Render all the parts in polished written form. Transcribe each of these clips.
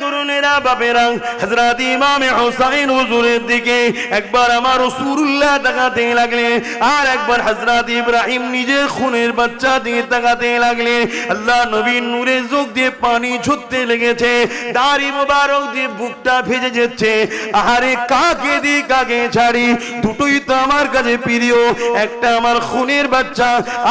তরুণেরা বাপেরা হযরত ইমাম হুসাইন হুজুরের দিকে একবার আমার রাসূলুল্লাহ তাকাতে লাগলেন, আর একবার হযরত ইব্রাহিম নিজের খুনের বাচ্চা দিয়ে তাকাতে লাগলেন। আল্লাহ নবীর নূরে চোখ দিয়ে পানি ঝরতে লেগেছে, দাড়ি মোবারক দিয়ে বুকটা ভেজে যাচ্ছে। আহারে কাকে দি কাকে ছাড়ি, দুটোই তো আমার কাছে প্রিয়। একটা আমার খুনের বাচ্চা,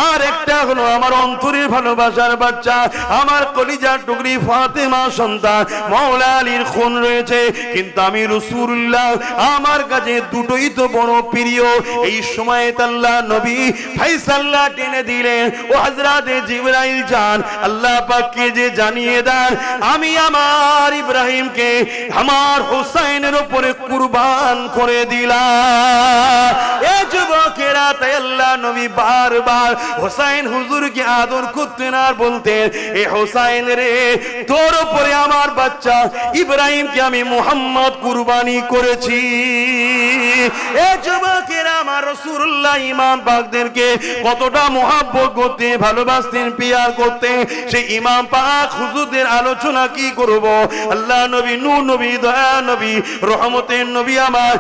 আর একটা হলো আমার অন্তরের ভালোবাসার বাচ্চা, আমার কলিজার টুকরি ফাতেমা সন্তান মাওলা আলীর খুন রয়েছে। কিন্তু আমি রাসূলুল্লাহ, আমার কাছে দুটোই তো বড় প্রিয়। এই সময় আল্লাহ নবী ফায়সালা টেনে দিলেন, ও হযরত জিবরাইল যান, আল্লাহ পাককে যে জানিয়ে দেন আমি আমার ইব্রাহিমকে আমার হুসাইনের উপরে কুরবান করে দিলাম। এই যুবকেরা, তাই আল্লাহ নবী বারবার হুসাইন হুজুরকে আদর করতেন আর বলতেন, এ হুসাইন রে, তোর উপরে আমার বাচ্চা ইব্রাহিমকে আমি মুহাম্মদ কুরবানি করেছি। এ যুবকেরা, আমার রাসূলুল্লাহ ইমাম পাকদেরকে কতটা মুহাব্বত করতে, ভালোবাসতেন, পিয়ার করতেন, সেই ইমাম পাক হুজুরদের আলোচনা কি করব। আল্লাহ নবী, নূর নবী, দয়া নবী, রহমতের নবী আমার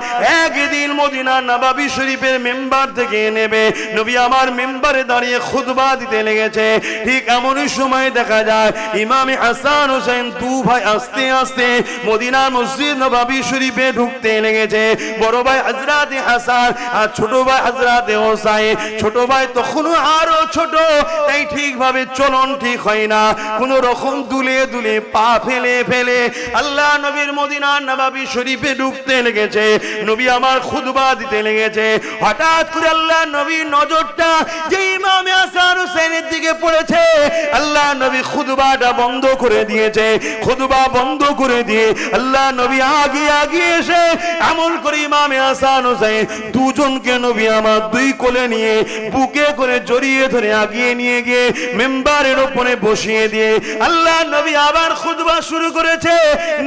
একদিন মদিনা নববী শরীফের মেম্বার থেকে নেবে নবী আমার মেম্বারে দাঁড়িয়ে খুতবা দিতে লেগেছে। ঠিক এমনই সময় দেখা যায় ইমাম হাসান হোসেন দু ভাই আস্তে আস্তে মদিনার মসজিদ নববী শরীফে ঢুকতে লেগেছে। বড় ভাই হযরত হাসান আর ছোট ভাই হযরত হোসাইন। ছোট ভাই তখনও আরো ছোট, তাই ঠিকভাবে চলন ঠিক হয় না, কোন রকম দুলে দুলে পা ফেলে ফেলে আল্লাহ নবীর মদিনার নববী শরীফে ঢুকতে লেগেছে। নবী আমার খুতবা দিতে লেগেছে। হঠাৎ করে আল্লাহ নবীর নজরটা যে ইমাম হাসান হোসেনের দিকে পড়েছে, আল্লাহ নবী খুতবাটা বন্ধ করে দিয়েছে। খুতবা বন্ধ করে দিয়ে আল্লাহ নবী আগে আগে এসে এমন করে ইমাম হাসান হোসেন দুজনকে নবী আমার দুই কোলে নিয়ে বুকে করে জড়িয়ে ধরে আগিয়ে নিয়ে গিয়ে মেম্বারের উপরে বসিয়ে দিয়ে আল্লাহ নবী আবার খুতবা শুরু করেছে।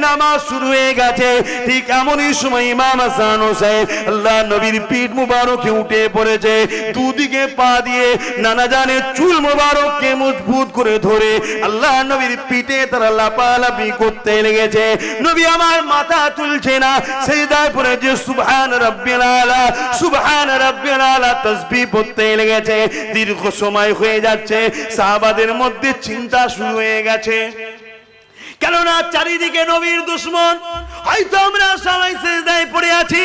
নামাজ শুরু হয়ে গেছে। ঠিক এমনই সময় ইমাম হাসান হোসেন আল্লাহ নবীর পিঠ মুবারকে উঠে পড়েছে। দুদিকে পা দিয়ে নানা জানে চুল মুবারককে মজবুত করে ধরে আল্লাহ নবীর পিঠে তারা লাপালাপি করতে লেগেছে। নবী আমার মাথা তুলছে না, সিজদায় পড়ে যে সুবহান রাব্বিল আলা, সুবহান রাব্বিল আলা তাসবিহ পড়তে লেগেছে। দীর্ঘ সময় হয়ে যাচ্ছে, সাহাবাদের মধ্যে চিন্তা শুরু হয়ে গেছে, কেননা চারিদিকে নবীর দুশমন। হয়তো আমরা সবাই সিজদায় পড়ে আছি,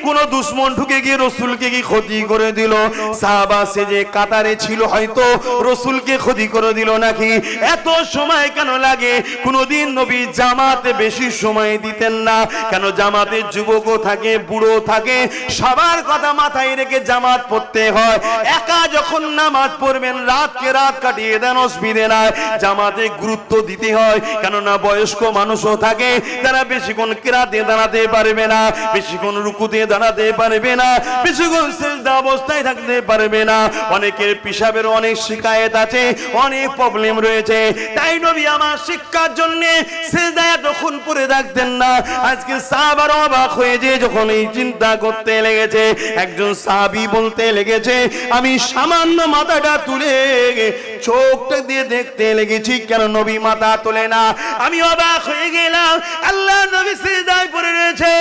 কোন দুশমন ঢুকে গিয়ে রাসূলকে কি ক্ষতি করে দিল, সাহাবা সে যে কাতারে ছিল হয়তো রাসূলকে ক্ষতি করে দিল নাকি। এত সময় কেন লাগে? কোনদিন নবী জামাতে বেশি সময় দিতেন না, কেন জামাতে যুবকও থাকে, বুড়ো থাকে, সবার কথা মাথায় রেখে জামাত পড়তে হয়। একা যখন নামাজ পড়বেন রাতকে রাত কাটিয়ে দেন, অসুবিধে নাই, জামাতে গুরুত্ব দিতে হয়। কেননা বয়স্ক মানুষও থাকে, তারা বেশিক্ষণ কিরাতে দাঁড়াতে পারবে না, বেশিক্ষণ রুকুতে দাঁড়াতে পারবে না, বেশিক্ষণ সিজদা অবস্থায় থাকতে পারবে না। অনেকের পেশাবের অনেক শিকায়েত আছে, অনেক প্রবলেম রয়েছে। তাই নবী আমার শিক্ষার জন্য সিজদায় এতক্ষণ পড়ে থাকতেন না। আজকে সাহাবারা অবাক হয়ে যে যখন এই চিন্তা করতে লেগেছে, একজন সাহাবী বলতে লেগেছে, আমি সামান্য মাথাটা তুলে চোখটা দিয়ে দেখতে লেগেছি, কেন নবী মাথা তোলে না। আমি অবাক হয়ে গেলাম। আল্লাহ নবী সিজদায় পড়ে রয়েছে,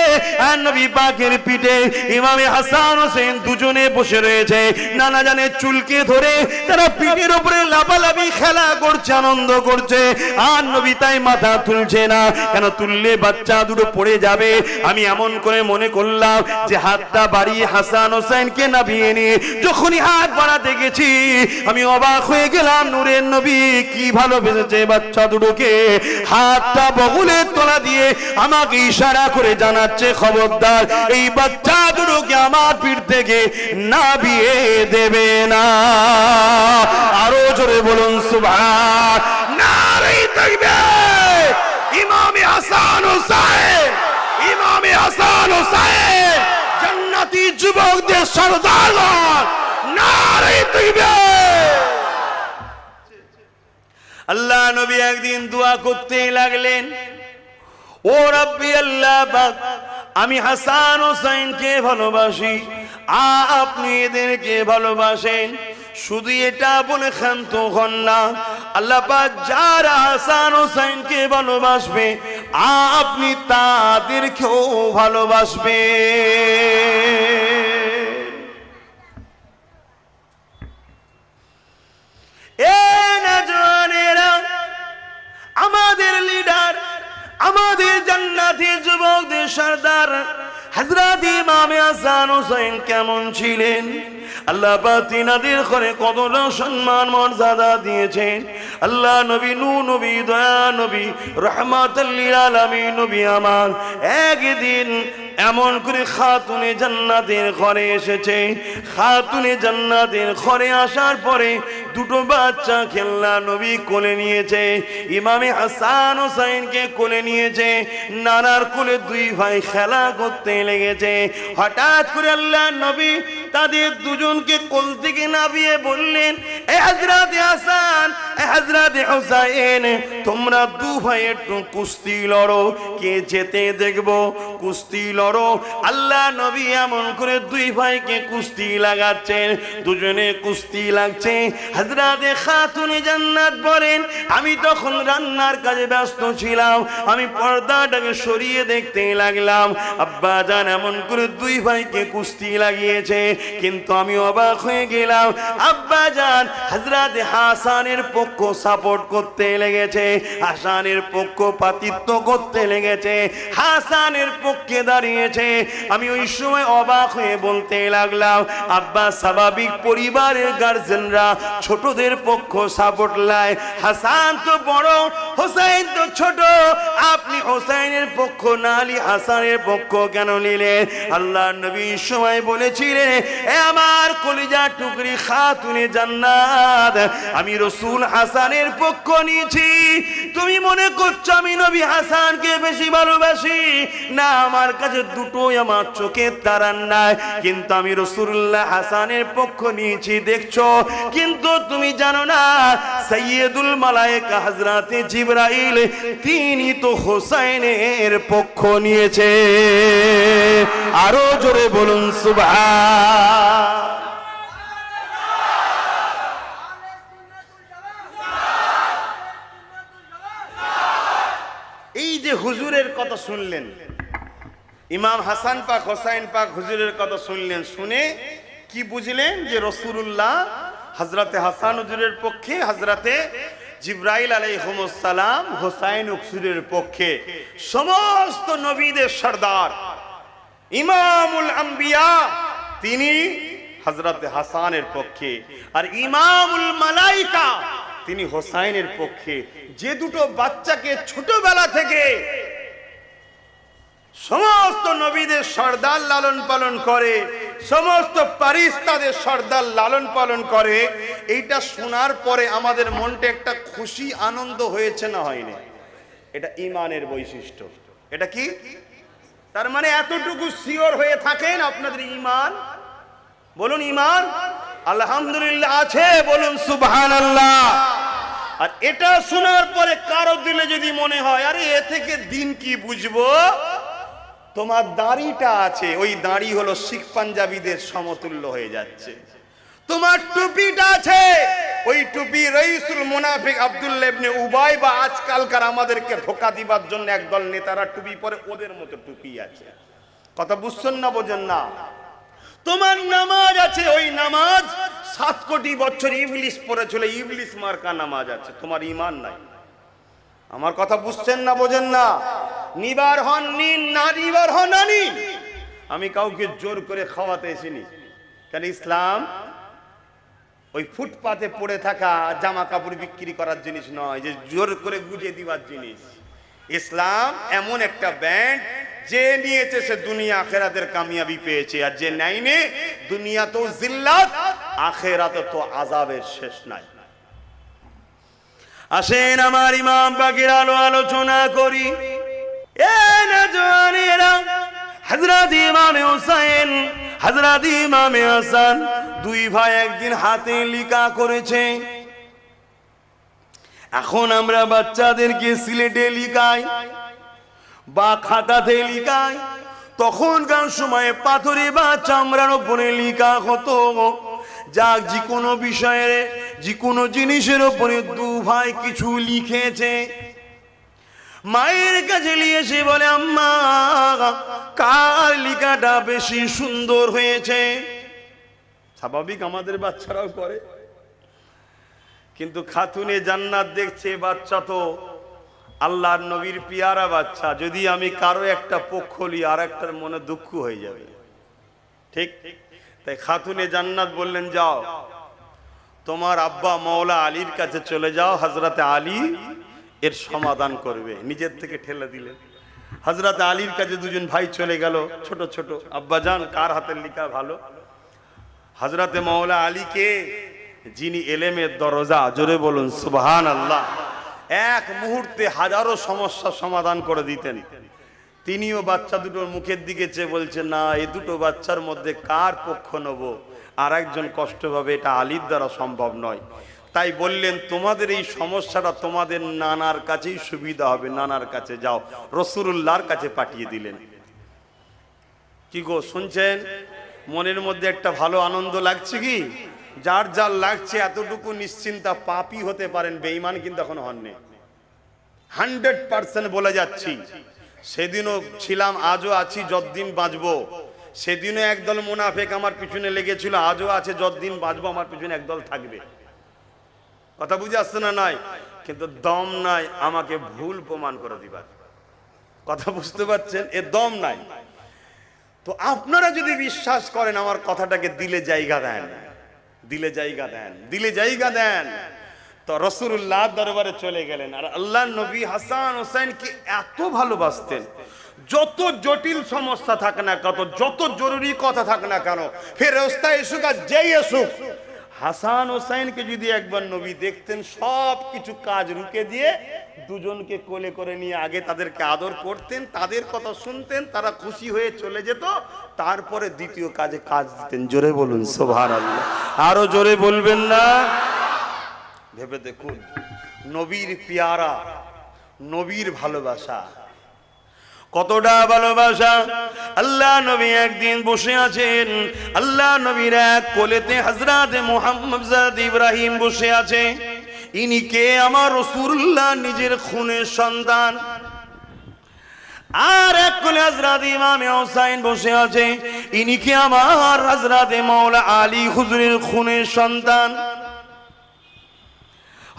আর নবী পাকের পিঠে ইমাম হাসান হোসেন দুজনে বসে রয়েছে। নানা জানে চুলকে ধরে তারা পিঠের উপরে লাফালাফি খেলা করছে, আনন্দ করছে, আর নবী তাই মাথা তুলছে না। কেন তুললে বাচ্চা দুটো পড়ে যাবে। আমি এমন করে মনে করলাম যে হাতটা বাড়িয়ে হাসান হোসেনকে নামিয়ে নিয়ে যখনই হাত বাড়াতে গেছি, আমি অবাক হয়ে গেলাম। নূরের নবী কি ভালোবেসেছে বাচ্চা দুটোকে। হাতটা বগলের তলা দিয়ে আমাকে ইশারা করে জানাচ্ছে, খবরদার এই বাচ্চা দুটোকে আমার পিঠ থেকে নামিয়ে দেবে না। আরো জোরে বলুন সুবহান। নারে তাকবীর। ইমাম হাসান হোসেন, ইমাম হাসান হোসেন জান্নাতি যুবকদের সরদার। নারে তাকবীর। আল্লাহ নবী একদিন দোয়া করতে লাগলেন, ও রব্বি আল্লাহ পাক, আমি হাসান হোসেনকে ভালোবাসি, আপনি এদেরকে ভালোবাসেন। শুধু এটা বলে ক্ষান্ত হন না, আল্লাহ পাক যারা হাসান হোসেনকে ভালোবাসবে আপনি তাদেরকেও ভালোবাসবেন। এ নওজওয়ানেরা, আমাদের লিডার, আমাদের জান্নাতি যুবকদের সরদার হযরত ইমাম হাসান হুসাইন কেমন ছিলেন? আল্লাহ পাক তিনাদের ঘরে কতটা সম্মান মর্যাদা দিয়েছেন। আল্লাহ নবী, নূর নবী, দয়া নবী, রাহমাতুল লিল আলামিন নবী আমার একদিন এমন করে খাতুনে জান্নাতের ঘরে এসেছে। খাতুনে জান্নাতের ঘরে আসার পরে দুটো বাচ্চা খেলনা নবী কোলে নিয়েছে। ইমামে হাসান হুসাইনকে কোলে নিয়েছে। নানার কোলে দুই ভাই খেলা করতে লেগেছে। হঠাৎ করে আল্লাহ নবী তাদের দুজনকে কোল থেকে নামিয়ে বললেন, এ হযরত হাসান, এ হযরত হুসাইন, তোমরা দু ভাই একটু কুস্তি লড়ো, কে যেতে দেখবো, কুস্তি লড়ো। আল্লাহ নবী এমন করে দুই ভাইকে কুস্তি লাগাচ্ছেন, দুজনে কুস্তি লাগছে। হযরতে খাতুনে জান্নাত বলেন, আমি তখন রান্নার কাজে ব্যস্ত ছিলাম, আমি পর্দাটাকে সরিয়ে দেখতে লাগলাম আব্বা জান এমন করে দুই ভাইকে কুস্তি লাগিয়েছে। কিন্তু আমি অবাক হয়ে গেলাম, আব্বা জান হযরত হাসানের পক্ষ সাপোর্ট করতে লেগেছে, হাসানের পক্ষ পাতিত্ব করতে লেগেছে, হাসানের পক্ষে দাঁড়িয়েছে। আমি ওই সময় অবাক হয়ে বলতে লাগলাম, আব্বা স্বাভাবিক পরিবারের গার্জেনরা ছোটদের পক্ষ সাপোর্ট লাই, হাসান তো বড়, হোসেন তো ছোট, আপনি হোসেনের পক্ষ না নিয়ে হাসানের পক্ষ কেন নিলেন? আল্লাহ নবী সময় বলেছিলেন, এ আমার কলিজা টুকরি খাতুনে জান্নাত, আমি রাসূল হাসানের পক্ষ নিয়েছি। তুমি মনে করছো আমি নবী হাসানকে বেশি ভালোবাসি? না, আমার কাছে দুটোই আমার চোখের তারার নাই, কিন্তু আমি রাসূলুল্লাহ হাসানের পক্ষ নিয়েছি দেখছো। কিন্তু তুমি জানো না, সাইয়্যিদুল মালায়েকা হযরতে জিবরাইল তিনি তো হোসেনের পক্ষ নিয়েছে। আরো জোরে বলুন সুবহান। এই যে হুজুরের কথা শুনলেন, ইমাম হাসান পাক, হোসাইন পাক হুজুরের কথা শুনলেন, শুনে কি বুঝলেন? যে রাসূলুল্লাহ হযরতে হাসান হুজুরের পক্ষে, হযরতে জিবরাইল আলাইহিস সালাম হোসাইন হুজুরের পক্ষে। সমস্ত নবীদের সরদার ইমামুল আম্বিয়া তিনি হযরতে হাসানের পক্ষে, আর ইমামুল মালাইকা তিনি হোসাইনের পক্ষে। যে দুটো বাচ্চাকে ছোটবেলা থেকে সমস্ত নবীদের সর্দার লালন পালন করে, সমস্ত ফারিস্তাদের সর্দার লালন পালন করে, এইটা শোনার পরে আমাদের মনটা একটা খুশি আনন্দ হয়েছে না হয়নি? এটা ঈমানের বৈশিষ্ট্য। এটা কি? তার মানে এতটুকু শিওর হয়ে থাকেন আপনাদের ঈমান, বলুন ঈমান আলহামদুলিল্লাহ আছে, বলুন সুবহানাল্লাহ। আর এটা শোনার পরে কারো দিলে যদি মনে হয় আরে এ থেকে দিন কি বুঝবো, তোমার দাড়িটা আছে, ওই দাড়ি হলো শিখ পাঞ্জাবিদের সমতুল্য হয়ে যাচ্ছে। তোমার টুপিটা আছে, ওই টুপি রাইসুল মুনাফিক আব্দুল্লাহ ইবনে উবাই বা আজকালকার আমাদেরকে ধোঁকা দিবার জন্য একদল নেতারা টুপি পরে, ওদের মতো টুপি আছে। কথা বুঝছেন না, বোঝেন না? তোমার নামাজ আছে, ওই নামাজ 7 কোটি বছর ইবলিস পড়েছিল, ইবলিস মার্কা নামাজ আছে, তোমার ঈমান নাই। আমার কথা বুঝছেন না, বোঝেন না? নিবার হন নিন, না নিবার হন না নিন। আমি কাউকে জোর করে খাওয়াতে এসিনি, কারণ ইসলাম ওই ফুটপাতে পড়ে থাকা জামা কাপড় বিক্রি করার জিনিস নয়, যে জোর করে গুজে দিবার জিনিস। ইসলাম এমন একটা ব্যান্ড, যে নিয়েছে সে দুনিয়া আখেরাতের কামিয়াবি পেয়েছে, আর যে নেয়নি দুনিয়া তো জিল্লাত, আখেরাতে তো আযাবের শেষ নাই। আসেন আমার ইমাম পাকের আলোচনা করি। এ নওজওয়ানেরা, হযরত ইমাম হুসাইন, হযরত ইমাম হাসান দুই ভাই একদিন হাতে লিখা করেছে। এখন আমরা বাচ্চাদেরকে সিলেটে লিখাই বা খাতাতে লিখাই, তখনকার সময়ে পাথরে বা চামড়ার উপরে লিখা হতো। যাক, যে কোনো বিষয়ে, যে কোনো জিনিসের উপরে দু ভাই কিছু লিখেছে। মায়ের কাছে নিয়ে এসে বলে, আম্মা কার লিকাটা বেশি সুন্দর হয়েছে? স্বাভাবিক আমাদের বাচ্চারাও করে, কিন্তু খাতুনে জান্নাত দেখছে বাচ্চা তো আল্লাহর নবীর পিয়ারা বাচ্চা, যদি আমি কারো একটা পক্ষ লি আর একটার মনে দুঃখ হয়ে যাবে, ঠিক? তাই খাতুনে জান্নাত বললেন, যাও তোমার আব্বা মওলা আলীর কাছে চলে যাও, হযরতে আলী এর সমাধান করবে। নিজের থেকে ঠেলে দিলেন। হযরতে আলীর কাছে দুজন ভাই চলে গেল, ছোট ছোট, আব্বা জান কার হাতের লিখা ভালো? হযরতে মওলা আলীকে, যিনি এলেমের দরজা, জোরে বলুন সুবহানাল্লাহ, এক মুহূর্তে হাজারো সমস্যার সমাধান করে দিতেন, তিনিও বাচ্চা দুটোর মুখের দিকে চেয়ে বলছেন, না এই দুটো বাচ্চার মধ্যে কার পক্ষ নেব? আর একজন কষ্ট পাবে, এটা আলীর দ্বারা সম্ভব নয়। তাই বললেন, তোমাদের এই সমস্যাটা তোমাদের নানার কাছেই সুবিধা হবে, নানার কাছে যাও। রাসূলুল্লাহর কাছে পাঠিয়ে দিলেন। কি গো শুনছেন? মনের মধ্যে একটা ভালো আনন্দ লাগছে কি? যার যার লাগছে এতটুকু নিশ্চিন্তা, পাপী হতে পারেন, বেঈমান কিন্তু এখন হননি। 100% বলে যাচ্ছি, সেদিনও ছিলাম, আজও আছি, যতদিন বাঁচবো। সেদিনও একদল মুনাফেক আমার পিছনে লেগেছিল, আজও আছে, যতদিন বাঁচবো আমার পিছনে একদল থাকবে। কথা বুঝে আসছে না? নাই, কিন্তু দম নাই আমাকে ভুল প্রমাণ করে দিবার। কথা বুঝতে পারছেন? এ দম নাই। তো আপনারা যদি বিশ্বাস করেন আমার কথাটাকে, দিলে জায়গা দেন, দিলে জায়গা দেন, দিলে জায়গা দেন। তো রাসূলুল্লাহ দরবারে চলে গেলেন, আর আল্লাহর নবী হাসান হোসেনকে এত ভালোবাসতেন, যত জটিল সমস্যা থাকে না কত, যত জরুরি কথা থাকে না কেন, ফেরেশতা এসুক আর যেই এসুক, হাসান হোসেনকে যদি একবার নবী দেখতেন, সব কিছু কাজ রুকে দিয়ে দুজনকে কোলে করে নিয়ে আগে তাদেরকে আদর করতেন, তাদের কথা শুনতেন, তারা খুশি হয়ে চলে যেত, তারপরে দ্বিতীয় কাজে কাজ দিতেন। জোরে বলুন সুবহানাল্লাহ, আরো জোরে বলবেন না? ভেবে দেখুন, নবীর পিয়ারা, নবীর ভালোবাসা, কতটা ভালোবাসা। আল্লাহ নবী একদিন বসে আছেন, আল্লাহ নবীর এক কোলেতে হযরতে মুহাম্মদ জাদ ইব্রাহিম বসে আছে। ইনি কে? আমার রাসূলুল্লাহ নিজের খুনের সন্তান। আর এক কোলে হযরতে ইমামে হুসাইন বসে আছে। ইনি কে? আমার হযরতে মাওলা আলী হুজুরের খুনের সন্তান।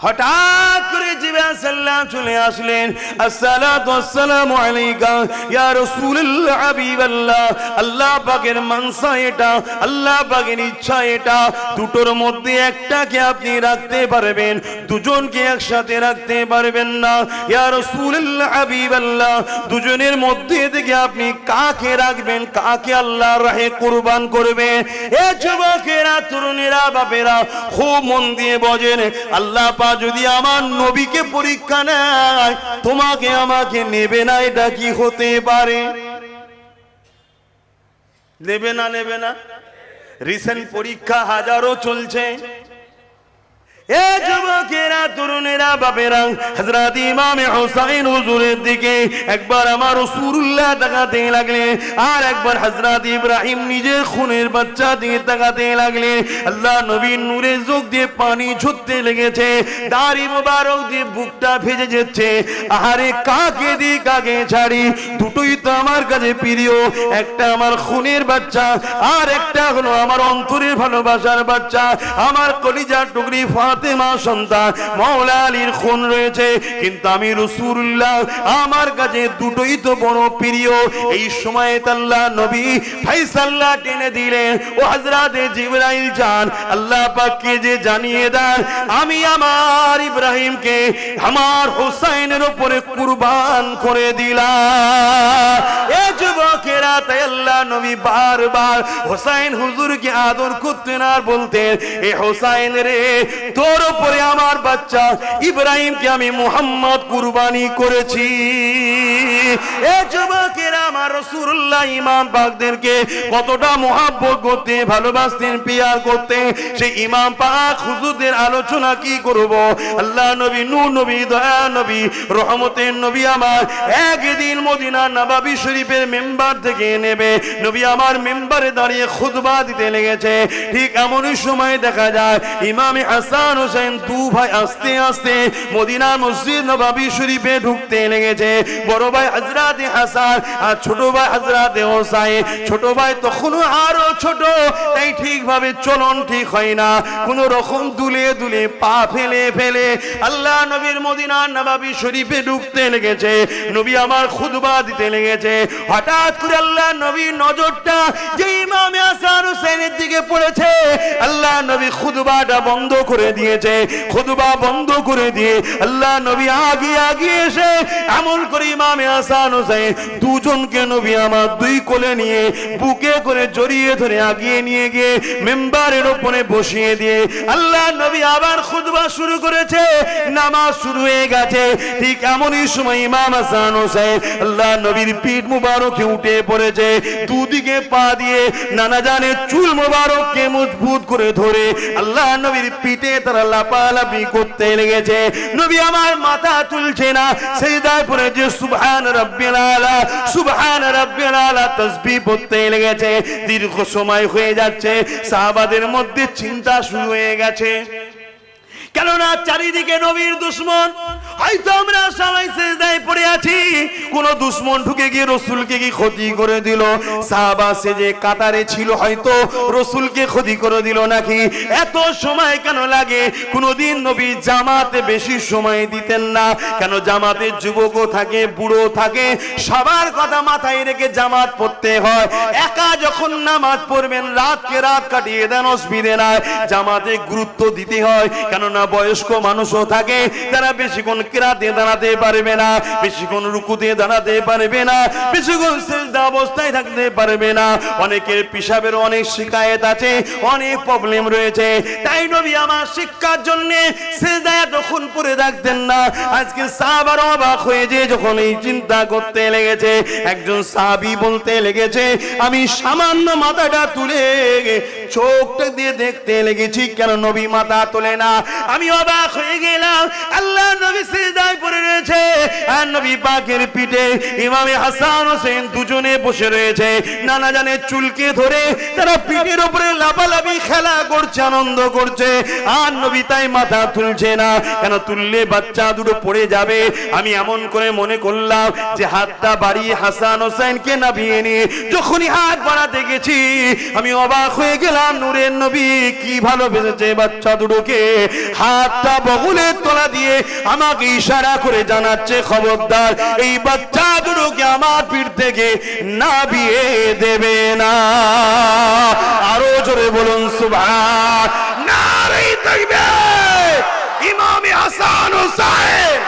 হঠাৎ করে জিবরাইল সাল্লাল্লাহু চলে আসলেন, আসসালাতু ওয়াসসালামু আলাইকা ইয়া রাসূলুল্লাহ হাবিবাল্লাহ। আল্লাহ পাকের মানসা এটা, আল্লাহ পাকের ইচ্ছা এটা, দুটোর মধ্যে একটাকে আপনি রাখতে পারবেন, দুজনকে একসাথে রাখতে পারবেন না। ইয়া রাসূলুল্লাহ হাবিবাল্লাহ, দুজনের মধ্যে থেকে আপনি কাকে রাখবেন, কাকে আল্লাহর রাহে কুরবান করবেন? এ যুবকেরা, তরুণেরা, বাপেরা, খুব মন দিয়ে বোঝেন, আল্লাহ যদি আমার নবীকে পরীক্ষা নেয়, তোমাকে আমাকে নেবে না, এটা কি হতে পারে? নেবে না, নেবে না? রিসেন্ট পরীক্ষা হাজারো চলছে। এ যুবকেরা, তরুণেরা, বাপেরা, হযরত ইমাম হুসাইন হুজুরের দিকে একবার আমার রাসূলুল্লাহ তাকাতে লাগলেন, আর একবার হযরত ইব্রাহিম নিজের খুনের বাচ্চা দিয়ে তাকাতে লাগলেন। আল্লাহ নবীর নূরের চোখ দিয়ে পানি ঝরতে লেগেছে, দাড়ি মোবারক দিয়ে বুকটা ভেজে যাচ্ছে। আহারে, কাকে দি কাকে ছাড়ি? দুটোই তো আমার কাছে প্রিয়, একটা আমার খুনের বাচ্চা, আর একটা হলো আমার অন্তরের ভালোবাসার বাচ্চা, আমার কলিজার টুকরি ফাতেমা সন্তান মাওলা আলীর খুন রয়েছে। কিন্তু আমি রাসূলুল্লাহ, আমার কাছে দুটোই তো বড় প্রিয়। এই সময় আল্লাহ নবী ফায়সালা টেনে দিলেন, ও হযরতে জিবরাইল যান, আল্লাহ পাককে যে জানিয়ে দেন, আমি আমার ইব্রাহিমকে আমার হোসাইনের উপরে কুরবান করে দিলাম। এ যুবকেরা, তাই আল্লাহ নবী বারবার হোসাইন হুজুরকে আদর করতেন আর বলতেন, এ হোসাইন রে, তোর উপরে আমার বাচ্চা ইব্রাহিমকে আমি মুহাম্মদ কুরবানি করেছি। এ যুবকেরা, আমার রাসূলুল্লাহ ইমাম পাকদেরকে কতটা মুহাব্বত করতে, ভালোবাসতেন, পিয়ার করতে। সেই ইমাম পাক হুজুরদের আলোচনা কি করব। আল্লাহ নবী, নূর নবী, দয়া নবী, রহমতের নবী আমার একদিন মদিনা নববী শরীফের মেম্বার থেকে নেবে নবী আমার মেম্বারে দাঁড়িয়ে খুতবা দিতে লেগেছে। ঠিক এমনই সময় দেখা যায় ইমাম হাসান হোসেন দু ভাই আস্তে আস্তে মদিনা মসজিদ নববী শরীফে ঢুকতে লেগেছে। বড় ভাই হযরত হাসান আর ছোট ভাই হযরত হোসাইন। ছোট ভাই তখনও আরো ছোট, তাই ঠিকভাবে চলন ঠিক হয় না, কোন রকম দুলে দুলে পা ফেলে ফেলে আল্লাহ নবীর মদিনা নববী শরীফে ঢুকতে লেগেছে। নবী আমার খুতবা দিতে লেগেছে। হঠাৎ করে আল্লাহ নবীর নজরটা যে ইমাম হাসান হোসেনের দিকে পড়েছে, আল্লাহ নবী খুতবাটা বন্ধ করে দিয়েছে। খুতবা বন্ধ করে দিয়ে আল্লাহ নবী আগে এসে এমন করে ইমাম হাসান হোসেন দুজনকে নবী আমার দুই কোলে নিয়ে বুকে করে জড়িয়ে ধরে আগিয়ে নিয়ে গিয়ে মেম্বারের উপরে বসিয়ে দিয়ে আল্লাহ নবী আবার খুতবা শুরু করেছে। নামাজ শুরু হয়ে গেছে। ঠিক এমনই সময় ইমাম হাসান হোসেন আল্লাহ নবীর পিঠ মুবারকে উঠে পড়েছে। দুদিকে পা দিয়ে নানা জানে চুল মুবারককে মজবুত করে ধরে আল্লাহ নবীর পিঠে তারা লাপালাপি করতে লেগেছে। নবী আমার মাথা তুলছে না, সিজদায় পড়ে যে সুবহান রাব্বিল আলা, সুবহান রাব্বিল আলা তাসবিহ পড়তে লেগেছে। দীর্ঘ সময় হয়ে যাচ্ছে, সাহাবাদের মধ্যে চিন্তা শুরু হয়ে গেছে। কেননা চারিদিকে নবীর দুশমন। হয়তো আমরা সবাই সিজদায় পড়ে আছি, কোন দুশমন ঢুকে গিয়ে রাসূলকে কি ক্ষতি করে দিল। সাহাবা সে যে কাতারে ছিল, হয়তো রাসূলকে ক্ষতি করে দিল নাকি। এত সময় কেন লাগে? কোনদিন নবী জামাতে বেশি সময় দিতেন না। কেন? জামাতে যুবকও থাকে, বুড়ো থাকে, সবার কথা মাথায় রেখে জামাত পড়তে হয়। একা যখন নামাজ পড়বেন, রাতকে রাত কাটিয়ে দেন, অসুবিধে নাই। জামাতে গুরুত্ব দিতে হয়, কেননা বয়স্ক মানুষও থাকে, তারা বেশিক্ষণ কিরাতে দাঁড়াতে পারবে না, বেশিক্ষণ রুকুতে দাঁড়াতে পারবে না, বেশিক্ষণ সিজদা অবস্থায় থাকতে পারবে না। অনেকের পেশাবের অনেক শিকায়েত আছে, অনেক প্রবলেম রয়েছে। তাই নবী আমার শিক্ষার জন্য সিজদায় তখন পড়ে থাকতেন না। আজকে সাহাবারা অবাক হয়ে যে যখন এই চিন্তা করতে লেগেছে, একজন সাহাবী বলতে লেগেছে, আমি সামান্য মাথাটা তুলে চোখটা দিয়ে দেখতে লেগেছি, কেন নবী মাথা তোলে না। আমি অবাক হয়ে গেলাম। আল্লাহ নবী সিজদায় পড়ে রয়েছে, আর নবী পাকের পিঠে ইমাম হাসান হোসেন দুজনে বসে রয়েছে। নানা জানে চুলকে ধরে তারা পিঠের উপরে লাফালাফি খেলা করছে, আনন্দ করছে। আর নবী তাই মাথা তুলছে না। কেন? তুললে বাচ্চা দুটো পড়ে যাবে। আমি এমন করে মনে করলাম যে হাতটা বাড়িয়ে হাসান হোসেনকে নামিয়ে নিয়ে যখনই হাত বাড়াতে গেছি, আমি অবাক হয়ে গেলাম। নূরের নবী কি ভালোবেসেছে বাচ্চা দুটোকে। হাতটা বগলের তলা দিয়ে আমাকে ইশারা করে জানাচ্ছে, খবরদার এই বাচ্চা দুটোকে আমার পিঠ থেকে নামিয়ে দেবে না। আরো জোরে বলুন সুবহান। নারে তাকবীর। ইমামে হাসান হোসেন,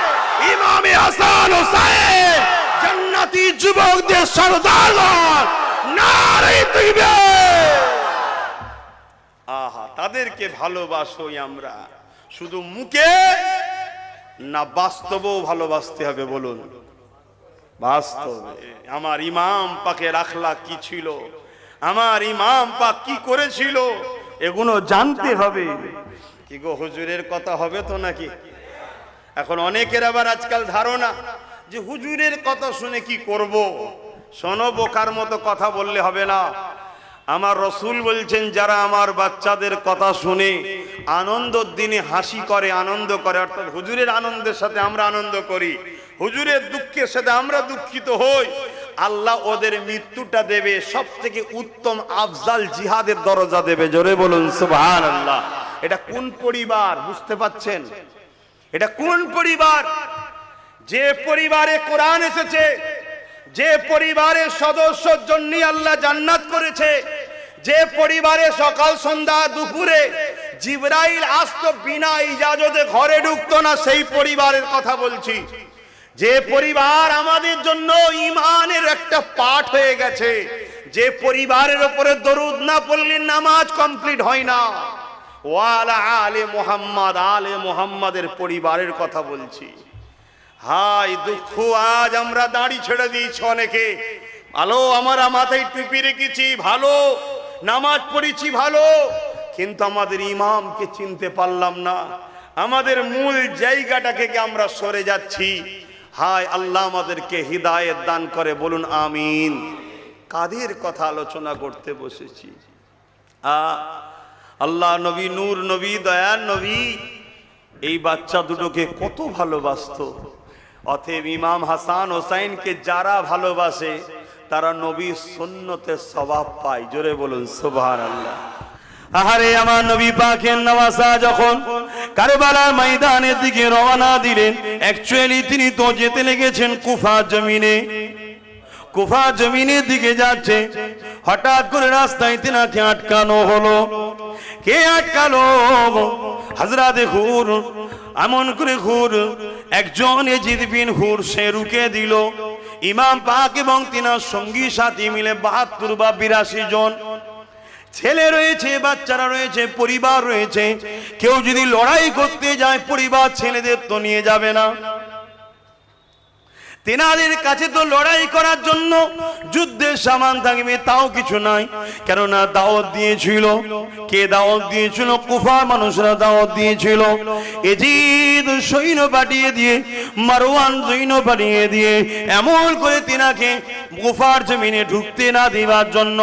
ইমামে হাসান হোসেন জান্নাতি যুবকদের সরদার। নারে তাকবীর। আহা, তাদেরকে ভালোবাসোই আমরা, শুধু মুখে না, বাস্তবেও ভালোবাসতে হবে। বলুন বাস্তবে। আমার ইমাম পাকের আখলাক কি ছিল, আমার ইমাম পাক কি করেছিল, এগুলো জানতে হবে। কি গো, হুজুরের কথা হবে তো নাকি? এখন অনেকের আবার আজকাল ধারণা যে হুজুরের কথা শুনে কি করব। শোনো, বোকার মতো কথা বললে হবে না। আমার রসুল বলছেন, যারা আমার বাচ্চাদের কথা শুনে আনন্দর দিনে হাসি করে, আনন্দ করে, অর্থাৎ হুজুরের আনন্দের সাথে আমরা আনন্দ করি, হুজুরের দুঃখের সাথে আমরা দুঃখিত হই, আল্লাহ ওদের মৃত্যুটা দেবে সব থেকে উত্তম আফজাল জিহাদের দরজা দেবে। জোরে বলুন সুবহানাল্লাহ। এটা কোন পরিবার বুঝতে পাচ্ছেন? এটা কোন পরিবার? যে পরিবারে কোরআন এসেছে, যে পরিবারের সদস্যর জন্য আল্লাহ জান্নাত করেছে, যে পরিবারে সকাল সন্ধ্যা দুপুরে জিবরাইল আসতো বিনা ইজাজতে ঘরে ঢুকতো না, সেই পরিবারের কথা বলছি। যে পরিবার আমাদের জন্য ঈমানের একটা পাঠ হয়ে গেছে, যে পরিবারের উপরে দরুদ না পড়লে নামাজ কমপ্লিট হয় না। ওয়ালা আলে মুহাম্মদ, আলে মুহাম্মাদের পরিবারের কথা বলছি। হাই দুঃখ, আজ আমরা দাড়ি ছেড়ে দিয়েছি অনেকে, ভালো আমরা মাথায় টুপি রেখেছি, ভালো নামাজ পড়েছি, ভালো, কিন্তু আমাদের ইমামকে চিনতে পারলাম না, আমাদের মূল জায়গাটাকে আমরা সরে যাচ্ছি। হায় আল্লাহ আমাদেরকে হিদায়াত দান করে, বলুন আমিন। কাদের কথা আলোচনা করতে বসেছি? আল্লাহ নবী, নূর নবী, দয়ার নবী এই বাচ্চা দুটোকে কত ভালোবাসতো। অতএব ইমাম হাসান হোসাইনকে যারা ভালোবাসে তারা নবীর সুন্নতের সওয়াব পায়। জোরে বলুন সুবহানাল্লাহ। আহারে আমার নবী পাকের নওয়াজা যখন কারবালার ময়দানের দিকে রওনা দিলেন, অ্যাকচুয়ালি তিনি তো যেতে লেগেছেন কুফা জমিনে। কুফা জমিনের দিকে যাচ্ছে, হঠাৎ করে রাস্তায় তিনাকে আটকানো হলো। কে আটকালো? হযরতে হুর। এমন করে হুর, একজন এজিদ বিন হুর, সে রুকে দিল। ইমাম পাক এবং তিনার সঙ্গী সাথী মিলে ৭২ বা ৮২ জন ছেলে রয়েছে, বাচ্চারা রয়েছে, পরিবার রয়েছে। কেউ যদি লড়াই করতে যায় পরিবার ছেলেদের তো নিয়ে যাবে না। তেনাদের কাছে তো লড়াই করার জন্য যুদ্ধের সামান থাকবে তাও কিছু নাই, কেননা দাওয়াত দিয়েছিল। কে দাওয়াত দিয়েছিল? কুফার মানুষরা দাওয়াত দিয়েছিল। এজিদ সৈন্য পাঠিয়ে দিয়ে, মারওয়ান সৈন্য পাঠিয়ে দিয়ে এমন করে তিনাকে কুফার জমিনে ঢুকতে না দেওয়ার জন্য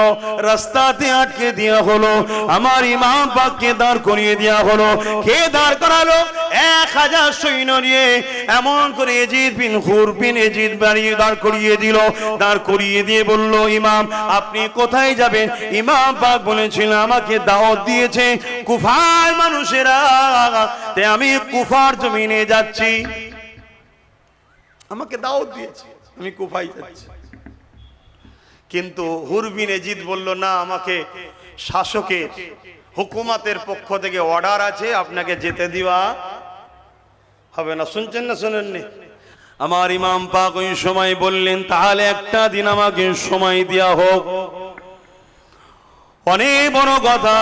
রাস্তাতে আটকে দেওয়া হলো। আমার ইমাম পাককে দাঁড় করিয়ে দেওয়া হলো। কে দাঁড় করালো? ১০০০ সৈন্য নিয়ে এমন করে এজিদ বিন হুর বিন এজিদ বাড়িয়ে দাঁড় করিয়ে দিল। দাঁড় করিয়ে দিয়ে বলল, ইমাম আপনি কোথায় যাবেন? ইমাম পাক বলেছিল, আমাকে দাওয়াত দিয়েছে কুফার মানুষেরা, তাই আমি কুফার জমিনে যাচ্ছি। আমাকে দাওয়াত দিয়েছে, আমি কুফায় যাচ্ছি। কিন্তু হুর বিন এজিদ বলল, না, আমাকে শাসকের হুকুমতের পক্ষ থেকে অর্ডার আছে, আপনাকে যেতে দেওয়া হবে না। শুনছেন না শোনেননি? আমার ইমাম পাক ওই সময় বললেন, তাহলে একটা দিন আমাকে সময় দেয়া হোক। অনেক বড় কথা।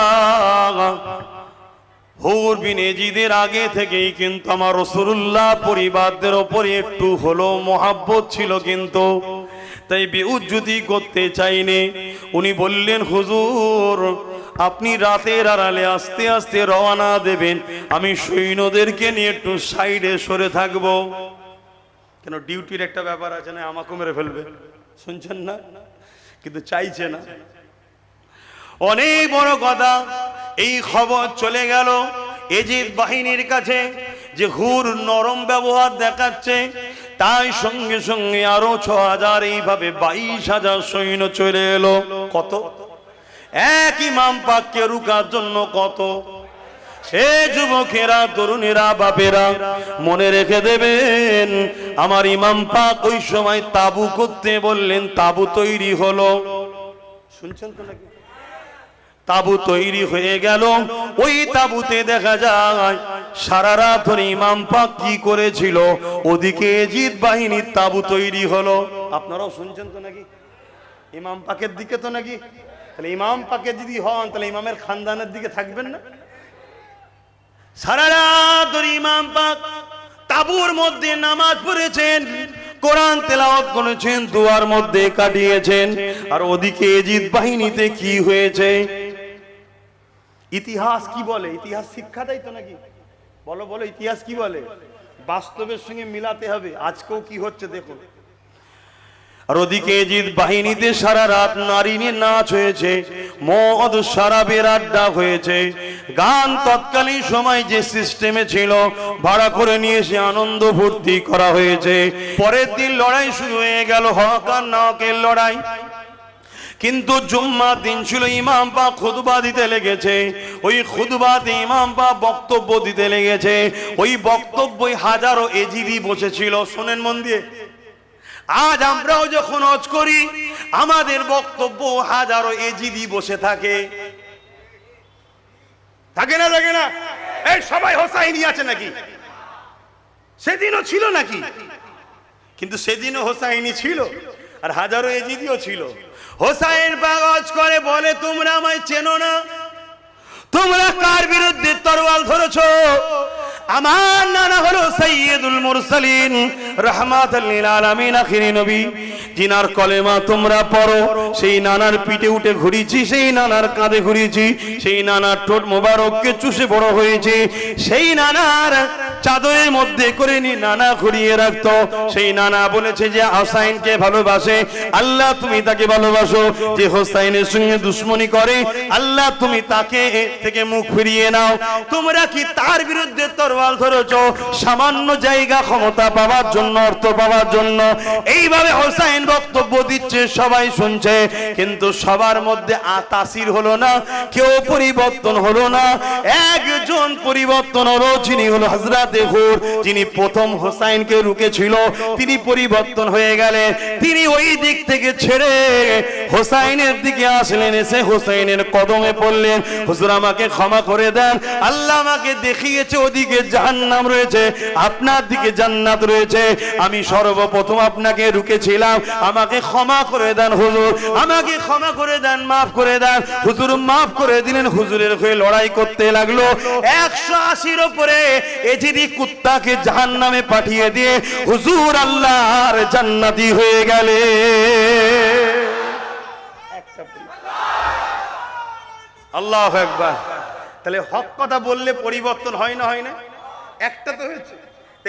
হুর বিন এজিদের আগে থেকেই কিন্তু আমার রাসূলুল্লাহ পরিবারদের উপরে একটু হলো মহাব্বত ছিল, কিন্তু তাই বেউজ্জতি করতে চাইনি। উনি বললেন, হুজুর আপনি রাতের আড়ালে আস্তে আস্তে রওনা দেবেন, আমি সৈন্যদেরকে নিয়ে একটু সাইডে সরে থাকবো। কেন, ডিউটির একটা ব্যাপার আছে না, আমাকে মেরে ফেলবে। শুনছেন না? কিন্তু চাইছে না। অনেক বড় কথা। এই খবর চলে গেল এজিদ বাহিনীর কাছে যে হুর নরম ব্যবহার দেখাচ্ছে, তাই সঙ্গে সঙ্গে আরো ৬০০০, এইভাবে ২২,০০০ সৈন্য চলে এলো। কত? এক ইমাম পাককে রুকার জন্য কত? সে যুবকেরা, তরুণেরা, বাপেরা মনে রেখে দেবেন, আমার ইমাম পাক ওই সময় তাবু করতে বললেন। তাবু তৈরি হলো। শুনছেন তো নাকি? তাবু তৈরি হয়ে গেল। ওই তাবুতে দেখা যায় সারা রাত ধরে ইমাম পাক কি করেছিল। ওদিকে এজিদ বাহিনীর তাবু তৈরি হলো। আপনারাও শুনছেন তো নাকি? ইমাম পাকের দিকে তো নাকি? তাহলে ইমাম পাকে যদি হন তাহলে ইমামের খানদানের দিকে থাকবেন না? সারা রাত ধরে ইমাম পাক তাবুর মধ্যে নামাজ পড়েছেন, কোরআন তেলাওয়াত করেছেন, দুয়ার মধ্যে কাটিয়েছেন। আর ওদিকে এজিদ বাহিনীতে কি হয়েছে? ইতিহাস কি বলে? ইতিহাস শিক্ষা দেয় তো নাকি? বলো বলো, ইতিহাস কি বলে? বাস্তবের সঙ্গে মিলাতে হবে। আজকেও কি হচ্ছে দেখুন। আর ওদিকে এজিদ বাহিনীতে সারা রাত নারী নিয়ে নাচ হয়েছে, মদ শরাবের আড্ডা হয়েছে, গান তৎকালীন সময় যে সিস্টেমে ছিল ভাড়া করে নিয়ে এসে আনন্দ ফুর্তি করা হয়েছে। পরের দিন লড়াই শুরু হয়ে গেল, হক আর নাহকের লড়াই। কিন্তু জুম্মার দিন ছিল, ইমাম পাক খুতবা দিতে লেগেছে। ওই খুতবাতে ইমাম পাক বক্তব্য দিতে লেগেছে। ওই বক্তব্যই হাজারো এজিদি বসেছিল। শোনেন মন দিয়ে, আজ আমরাও যখন হজ করি আমাদের বক্তব্য হাজারো এজিদি বসে থাকে। থাকে না? থাকে না? এই সবাই হোসাইনি আছে নাকি? সেদিনও ছিল নাকি? কিন্তু সেদিনও হোসাইনি ছিল, আর হাজারো এজিদিও ছিল। হোসাইন পাক হজ করে বলে, তোমরা আমায় চেনো না, তোমরা কার বিরুদ্ধে তরোয়াল ধরেছো? আমার নানা হলো সাইয়্যিদুল মুরসালিন রাহমাতাল লিল আলামিন আখিরি নবী, জিনার কলেমা তোমরা পড়ো। সেই নানার পিঠে উঠে ঘুরিয়েছি, সেই নানার কাঁধে ঘুরিয়েছি, সেই নানার ঠোঁট মোবারককে চুষে বড় হয়েছে, সেই নানার চাদরের মধ্যে করে নি নানা ঘুরিয়ে রাখতো। সেই নানা বলেছে যে হোসাইনকে ভালোবাসে, আল্লাহ তুমি তাকে ভালোবাসো। যে হোসাইনের সঙ্গে দুশ্মনী করে, আল্লাহ তুমি তাকে থেকে মুখ ফিরিয়ে নাও। তোমরা কি তার বিরুদ্ধে তরোয়াল ধরেছো সামান্য জায়গা ক্ষমতা পাওয়ার জন্য, অর্থ পাওয়ার জন্য? এইভাবে হোসাইন বক্তব্য দিচ্ছে, সবাই শুনছে, কিন্তু সবার মধ্যে তাসির হলো না, কেউ পরিবর্তন হলো না। একজন পরিবর্তন হলো, যিনি হলো হযরতে হুর, যিনি প্রথম হোসাইনকে রুকেছিল, তিনি পরিবর্তন হয়ে গেলেন। তিনি ওই দিক থেকে ছেড়ে হোসাইনের দিকে আসলেন, এসে হোসাইনের কদমে পড়লেন, হুজুর আমাকে ক্ষমা করে দেন, আল্লাহ আমাকে দেখিয়েছে ওদিকে জাহান্নাম রয়েছে, আপনার দিকে জান্নাত রয়েছে, আমি সর্বপ্রথম আপনাকে রুকেছিলাম, আমাকে ক্ষমা করে দেন হুজুর, আমাকে ক্ষমা করে দেন, মাফ করে দেন। হুজুর মাফ করে দিলেন, হুজুরের হয়ে লড়াই করতে লাগলো। 180-র উপরে এজিদি কুত্তাকে জাহান্নামে পাঠিয়ে দিয়ে হুজুর আল্লাহর জান্নাতি হয়ে গেলে। আল্লাহু আকবার। তাহলে হক কথা বললে পরিবর্তন হয় না, হয় না? একটা তো হয়েছে,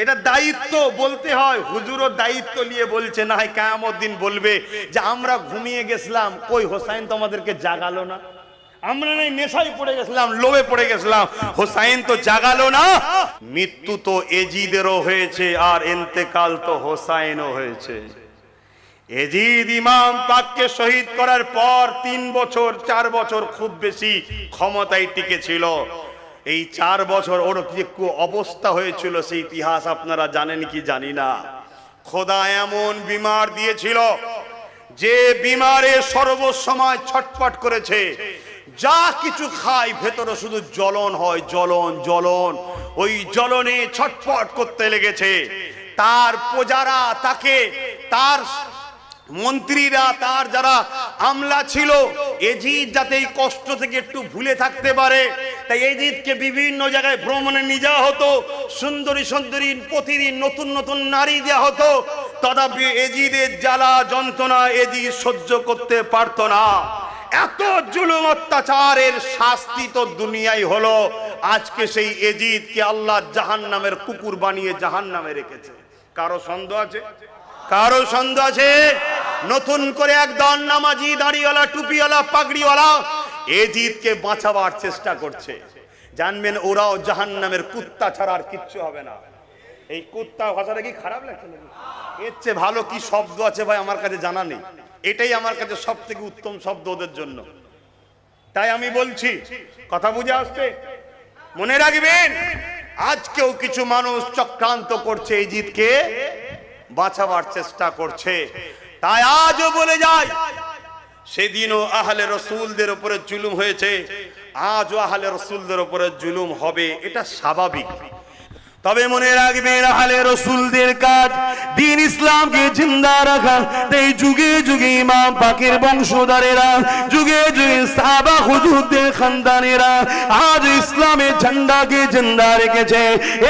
এটা দায়িত্ব বলতে হয়। হুজুরও দায়িত্ব নিয়ে বলছে, না হয় কিয়ামত দিন বলবে যে আমরা ঘুমিয়ে গেছিলাম, কই হোসাইন তো আমাদেরকে জাগালো না, আমরা নাই নেশায় পড়ে গেছিলাম, লোভে পড়ে গেছিলাম, হোসাইন তো জাগালো না। মৃত্যু তো এজিদেরও হয়েছে, আর ইন্তেকাল তো হোসাইনও হয়েছে। এজিদ ইমাম পাককে শহীদ করার পর 3 বছর 4 বছর খুব বেশি ক্ষমতায় টিকে ছিল। এই 4 বছর ওর কি অবস্থা হয়েছিল সেই ইতিহাস আপনারা জানেন কি জানি না। খোদা এমন বিমার দিয়েছিল যে বিমারে সর্বসময় ছটফট করেছে, যা কিছু খায় ভেতরে শুধু জ্বলন হয়, জ্বলন জ্বলন, ওই জ্বলনে ছটফট করতে লেগেছে। তার প্রজারা তাকে, তার মন্ত্রীরা, তার যারা আমলা ছিল, এজিদ যাতে এই কষ্ট থেকে একটু ভুলে থাকতে পারে, তাই এজিদকে বিভিন্ন জায়গায় ভ্রমণে নিয়ে যাওয়া হতো, সুন্দরী সুন্দরী প্রতিদিন নতুন নতুন নারী দেওয়া হতো। তথাপি এজিদের জ্বালা যন্ত্রণা এজিদ সহ্য করতে পারত না। এত জুলুম অত্যাচারের শাস্তি তো দুনিয়ায় হলো, আজকে সেই এজিদকে আল্লাহ জাহান্নামের কুকুর বানিয়ে জাহান্নামে রেখেছে। কারো সন্দেহ আছে? কারো সন্দেহ আছে? নতুন করে একদল নামাজি, দাড়িওয়ালা, টুপিওয়ালা, পাগড়িওয়ালা এজিদকে বাঁচাবার চেষ্টা করছে। জানবেন ওরাও জাহান্নামের কুত্তা ছাড়া আর কিচ্ছু হবে না। এই কুত্তা ভাষাটা কি খারাপ লাগছে নাকি? এর চেয়ে ভালো কি শব্দ আছে ভাই আমার কাছে জানা নেই। এটাই আমার কাছে সব থেকে উত্তম শব্দ ওদের জন্য। তাই আমি বলছি, কথা বুঝে আসছে? মনে রাখবেন, আজকেও কিছু মানুষ চক্রান্ত করছে, এজিদকে বাঁচাবার চেষ্টা করছে। তাই আজও বলে যায়, সেদিনও আহলে রসুলদের উপরে জুলুম হয়েছে, আজও আহলে রসুলদের উপরে জুলুম হবে, এটা স্বাভাবিক। তবে মনে রাখবেন, আহলে রসুলদের কাজ দ্বীন ইসলামকে জিন্দা রাখা। তাই যুগে যুগে ইমাম পাকের বংশধরেরা, যুগে যুগে সাহাবা হুজুরদের খানদানেরা আজ ইসলামের ঝান্ডাকে জিন্দা রেখেছে।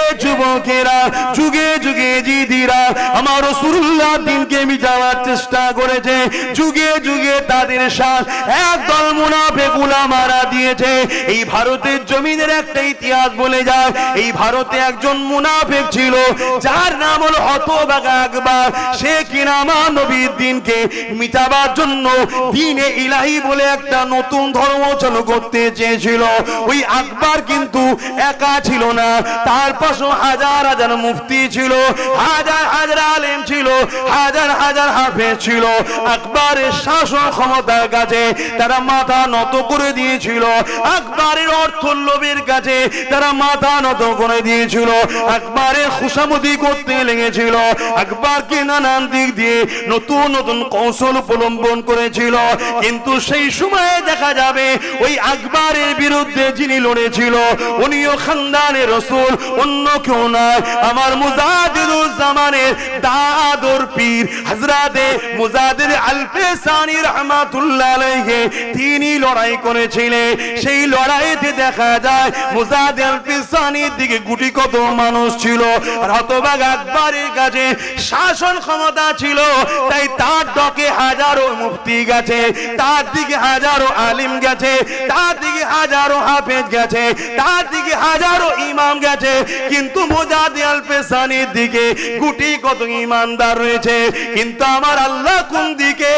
এই যুবকেরা, যুগে যুগে জিদিরা আমার রাসূলুল্লাহ দ্বীনকে মিটাবার চেষ্টা করেছে। যুগে যুগে তাদের সাথ একদল মুনাফিক উলামারা দিয়েছে। এই ভারতের জমিনের একটা ইতিহাস বলে যায়, এই ভারতে একজন মুনাফিক ছিল, যার নাম হলো হতভাগা আকবর। সে কিনা আমার নবীর দ্বীনকে মিটাবার জন্য দ্বীনে ইলাহি বলে একটা নতুন ধর্ম চালু করতে চেয়েছিল। ওই আকবর কিন্তু একা ছিল না, তার পাশে হাজার হাজার মুফতি ছিল, হাজার হাজার আলেম ছিল, হাজার হাজার হাফেজ ছিল। আকবরের শাসন ক্ষমতার কাছে তারা মাথা নত করে দিয়েছিল, আকবরের অর্থ লোভের কাছে তারা মাথা নত করে দিয়েছিল, আকবরের খুশামদি করতে লেগেছিল, আকবরকে নানান দিক দিয়ে নতুন নতুন কৌশল অবলম্বন করেছিল। কিন্তু সেই সময়ে দেখা যাবে ওই আকবরের বিরুদ্ধে যিনি লড়েছিল উনিও খানদানের রাসূল, অন্য কেউ নয়, আমার মুজাদ্দিদুজ্জামানের দাদর পীর হযরতে মুজাদ্দিদ আল-ফিসানি রাহমাতুল্লাহ আলাইহি, তিনি লড়াই করেছিলেন। সেই লড়াইতে দেখা যায় মুজাদ্দিদ আল-ফিসানির দিকে গুটি কত মানুষ ছিল। আর হতভাগা আকবরের কাছে শাসন ক্ষমতা ছিল, তাই তার ডকে হাজারো মুফতি গেছে, তার দিকে হাজারো আলিম গেছে, তার দিকে হাজারো হাফেজ গেছে, তার দিকে হাজারো ইমাম গেছে, কিন্তু মুজাদ্দিদ আল পেশানির দিকে গুটি কত ইমানদার রয়েছে। কিন্তু আমার আল্লাহ কোন দিকে,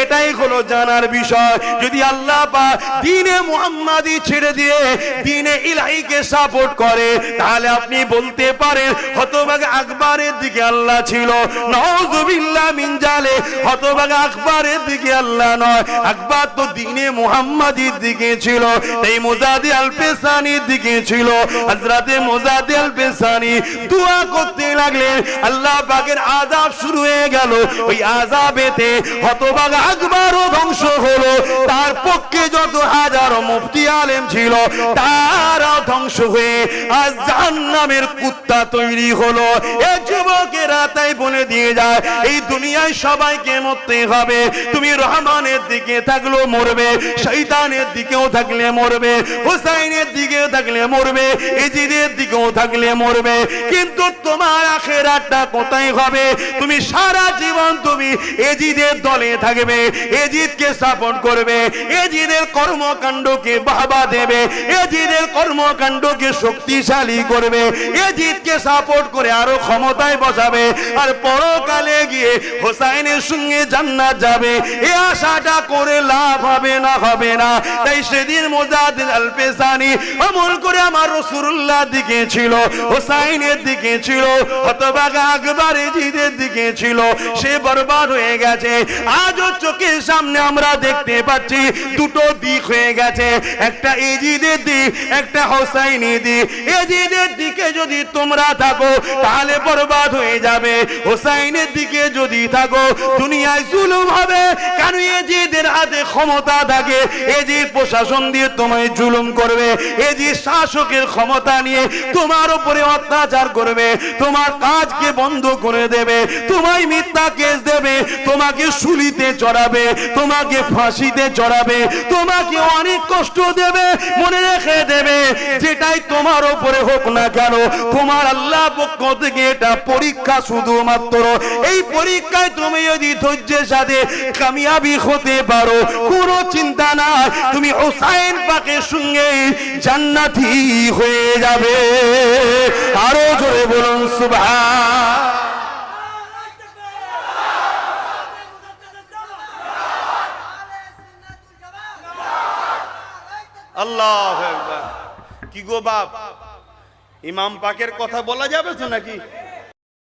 এটাই হলো জানার বিষয়। যদি আল্লাহ পাক দ্বীনে মুহাম্মাদি ছেড়ে দিয়ে দ্বীনে ইলাহিকে সাপোর্ট করে, তাহলে আপনি বলতে পারেন হতভাগা আকবরের দিকে আল্লাহ ছিল। নাউযুবিল্লাহ মিন জালে, হতভাগা আকবরের দিকে আল্লাহ নয়, আকবর তো দ্বীনে মুহাম্মাদির দিকে ছিল, তাই মুজাদ্দিদ আল পেশানির দিকে ছিল। হযরতে মুজাদ্দিদ আল পেশানি দোয়া করতে লাগলেন, আল্লাহ পাকের আযাব শুরু হয়ে গেল। ওই আযাবেতে হতভাগা আকবরও ধ্বংস হলো, তার পক্ষে যত হাজারো মুফতি আলেম ছিল তারাও ধ্বংস হয়ে আজ জাহান্নামের কুত্তা তৈরি হলো। এই যুবকেরা তাই বলে দিয়ে যায়, এই দুনিয়ায় সবাইকে মরতে হবে। তুমি রহমানের দিকে থাকলেও মরবে, শয়তানের দিকেও থাকলে মরবে, হুসাইনের দিকেও থাকলে মরবে, ইজিদের দিকেও থাকলে মরবে। কিন্তু তোমার আখিরাতটা কোথায় হবে? তুমি সারা জীবন তুমি এজিদের দলে থাকবে, এজিদকে সাপোর্ট করবে, এজিদের কর্মকাণ্ডকে বাহবা দেবে, এজিদের কর্মকাণ্ডকে শক্তিশালী করবে, এজিদকে সাপোর্ট করে আরো ক্ষমতায় বসাবে, আর পরকালে গিয়ে হোসাইনের সঙ্গে জান্নাত যাবে। এই আশাটা করে লাভ হবে না, হবে না। তাই সেদিন মুজাদ্দিদ আল পেশানি আমল করে আমার রাসূলুল্লাহ দিকে ছিল, হোসাইনের দিকে ছিল, হতভাগা আকবর এজিদের দিকে ছিল, সে বরবাদ হয়ে গেছে। আজও চোখের সামনে আমরা দেখতে পাচ্ছি দুটো দিক হয়ে গেছে, একটা এজিদের দিক, একটা হোসাইনি দিক। এজিদের দিকে যদি তোমরা থাকো তাহলে বরবাদ হয়ে যাবে, হোসাইনের দিকে যদি থাকো দুনিয়ায় জুলুম হবে। কারণ এজিদের হাতে ক্ষমতা থাকে, এজিদ প্রশাসন দিয়ে তোমায় জুলুম করবে, এজিদ শাসকের ক্ষমতা নিয়ে তোমার উপরে অত্যাচার করবে, তোমার কাজকে বন্ধ করে দেবে, তোমায় মিথ্যা কেস দেবে, তোমাকে শুলিতে চড়াবে, তোমাকে ফাঁসিতে চড়াবে, তোমাকে অনেক কষ্ট দেবে। মনে রেখে দেবে, যেটাই তোমার উপরে হোক না কেন, তোমার আল্লাহ পক্ষ থেকে এটা পরীক্ষা শুধুমাত্র। এই পরীক্ষায় তুমি যদি ধৈর্যের সাথে কামিয়াবি হতে পারো, কোনো চিন্তা নাই, তুমি হোসাইন পাকের সঙ্গে জান্নাতি হয়ে যাবে। আরো জোরে বলুন সুবহান। আল্লাহু আকবার। কি গো বাপ, ইমাম পাকের কথা বলা যাবে তো নাকি?